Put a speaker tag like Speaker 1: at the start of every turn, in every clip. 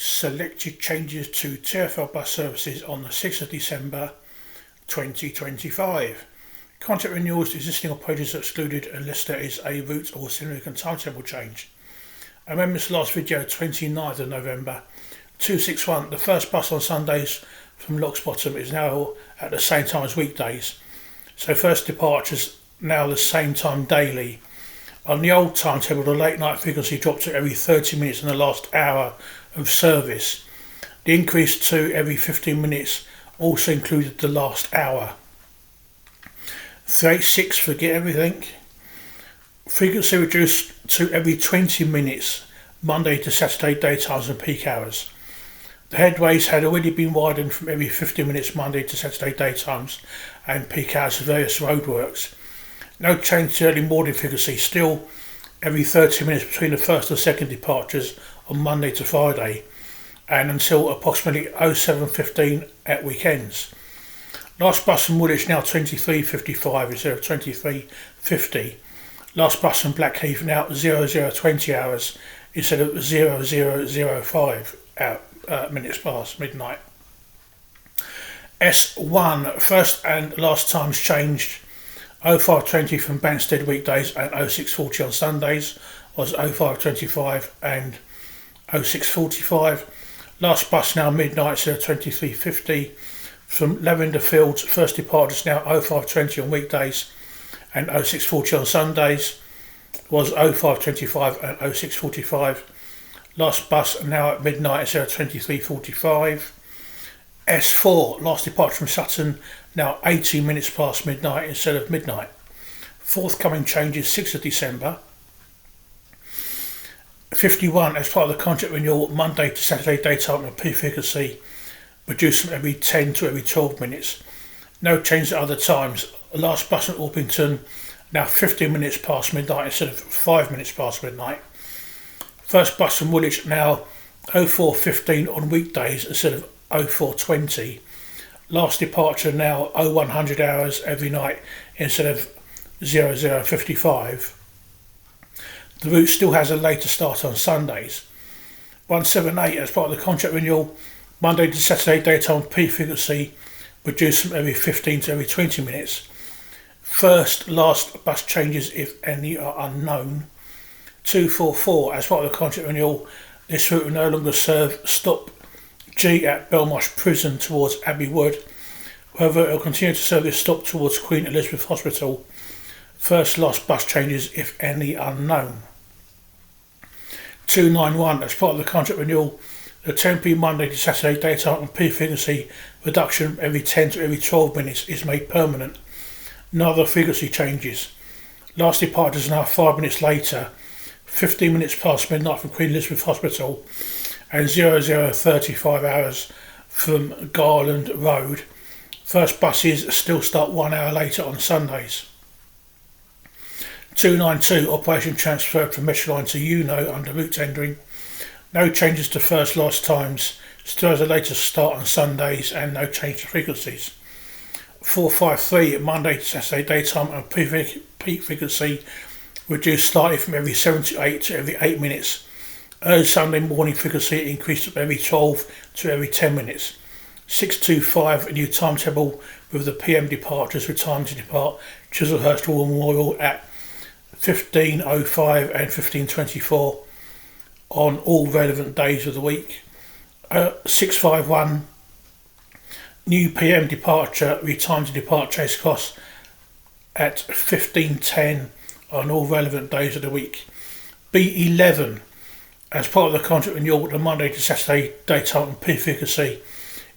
Speaker 1: selected changes to TfL bus services on the 6th of December 2025. Contact renewals, existing operators are excluded unless there is a route or significant timetable change. Amendments to last video, 29th of November 261. The first bus on Sundays from Locksbottom is now at the same time as weekdays. So first departures now the same time daily. On the old timetable, the late night frequency dropped to every 30 minutes in the last hour of service. The increase to every 15 minutes also included the last hour. 386, forget everything. Frequency reduced to every 20 minutes, Monday to Saturday daytimes and peak hours. The headways had already been widened from every 50 minutes Monday to Saturday daytimes and peak hours of various roadworks. No change to early morning frequency, still every 30 minutes between the first and second departures on Monday to Friday and until approximately 07:15 at weekends. Last bus from Woolwich now 23:55 instead of 23:50. Last bus from Blackheath now 00:20 hours instead of 00:05 minutes past midnight. S1, first and last times changed. 05:20 from Banstead weekdays and 06:40 on Sundays was 05:25 and 06:45. Last bus now midnight instead of 23:50. From Lavender Fields, first departures now 05:20 on weekdays and 06:40 on Sundays was 05:25 and 06:45. Last bus now at midnight instead of 23:45. S4, last departure from Sutton, now 18 minutes past midnight instead of midnight. Forthcoming changes 6th of December. 51, as part of the contract renewal, Monday to Saturday daytime and peak frequency reduced from every 10 to every 12 minutes. No change at other times. Last bus at Orpington, now 15 minutes past midnight instead of 5 minutes past midnight. First bus from Woolwich now 04:15 on weekdays instead of 04:20. Last departure now 0100 hours every night instead of 00:55. The route still has a later start on Sundays. 178, as part of the contract renewal, Monday to Saturday daytime peak frequency reduced from every 15 to every 20 minutes. First, last bus changes, if any, are unknown. 244, as part of the contract renewal, this route will no longer serve stop G at Belmarsh Prison towards Abbey Wood. However, it will continue to serve this stop towards Queen Elizabeth Hospital. First, last bus changes, if any, unknown. 291, as part of the contract renewal, the temporary Monday to Saturday daytime and peak frequency reduction from every 10 to every 12 minutes is made permanent. No other frequency changes. Last departure is now 5 minutes later, 15 minutes past midnight from Queen Elizabeth Hospital and 00:35 hours from Garland Road. First buses still start 1 hour later on Sundays. 292, operation transferred from Metroline to UNO under route tendering. No changes to first last times, still has a later start on Sundays and no change to frequencies. 453, Monday to Saturday daytime and peak frequency reduced slightly from every 7 to 8 to every 8 minutes. Early Sunday morning frequency increased from every 12 to every 10 minutes. 625, a new timetable with the PM departures with time to depart Chislehurst War Memorial at 15:05 and 15:24 on all relevant days of the week. 651, new PM departure with time to depart Chase Cross at 15:10 on all relevant days of the week. B11, as part of the contract renewal, the Monday to Saturday daytime and peak frequency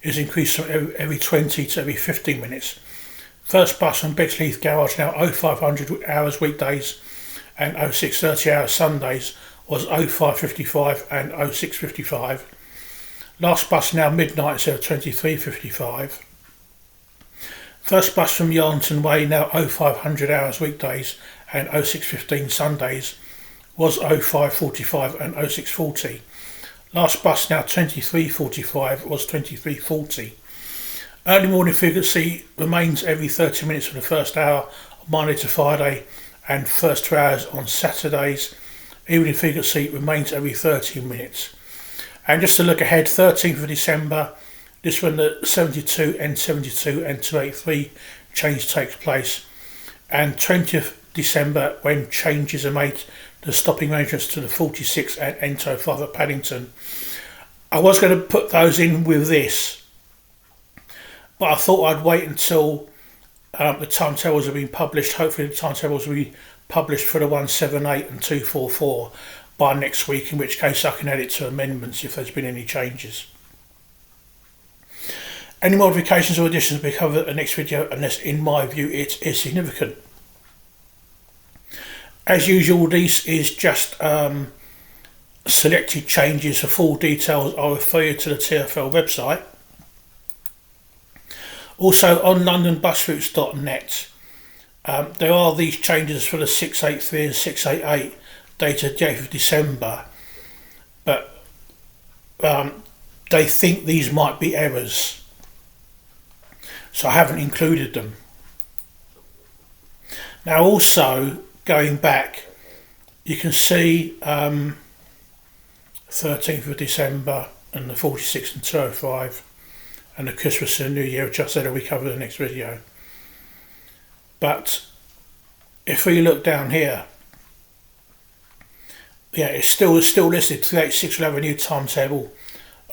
Speaker 1: is increased from every 20 to every 15 minutes. First bus from Bexleyheath Garage now 0500 hours weekdays and 06:30 hours Sundays was 05:55 and 06:55. Last bus now midnight instead of 23:55. First bus from Yarnton Way now 0500 hours weekdays and 06:15 Sundays was 05:45 and 06:40. Last bus now 23:45 was 23:40. Early morning frequency remains every 30 minutes for the first hour on Monday to Friday and first 2 hours on Saturdays. Evening frequency remains every 30 minutes. And just to look ahead, 13th of December, this when the 72 N72 and 283 change takes place, and 20th December when changes are made to stopping arrangements to the 46 and N205 at Paddington. I was going to put those in with this, but I thought I'd wait until the timetables have been published. Hopefully the timetables will be published for the 178 and 244 by next week, in which case I can add it to amendments if there's been any changes. Any modifications or additions will be covered in the next video, unless in my view it is significant. As usual, this is just selected changes. For full details I'll refer you to the TfL website. Also on londonbusroutes.net there are these changes for the 683 and 688 dated the 8th of December, but they think these might be errors, so I haven't included them. Now also going back, you can see 13th of December and the 46 and 205 and the Christmas and New Year, which I said will be covered in the next video. But if we look down here, yeah, it's still listed. 286 will have a new timetable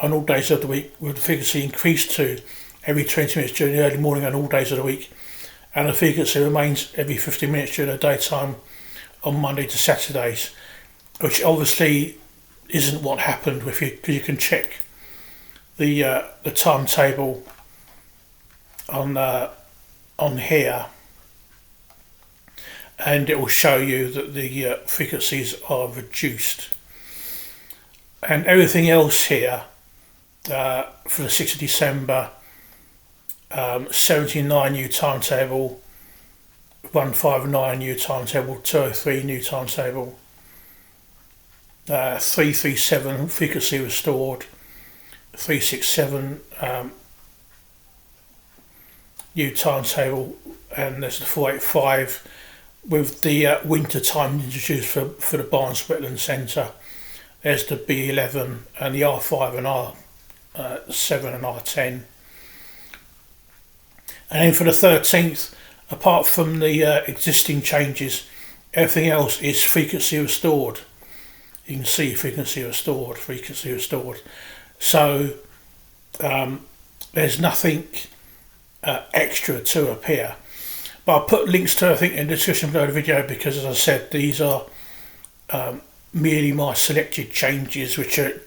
Speaker 1: on all days of the week, with the frequency increased to every 20 minutes during the early morning on all days of the week, and the frequency remains every 15 minutes during the daytime on Monday to Saturdays, which obviously isn't what happened with you, because you can check the timetable on here, and it will show you that the frequencies are reduced. And everything else here for the 6th of December, 79 new timetable, 159 new timetable, 203 new timetable, 337 frequency restored, 367 new timetable, and there's the 485 with the winter time introduced for the Barnes Wetland Centre. There's the B11 and the R5 and R7 and R10. And then for the 13th, apart from the existing changes, everything else is frequency restored. You can see frequency restored, frequency restored. So there's nothing extra to appear. But I'll put links to everything in the description below the video, because as I said, these are merely my selected changes, which are,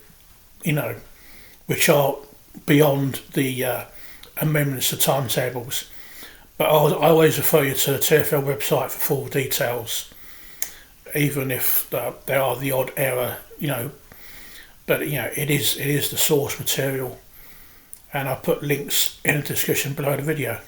Speaker 1: which are beyond the amendments to timetables. But I always refer you to the TfL website for full details, even if there are the odd error, but it is the source material, and I'll put links in the description below the video.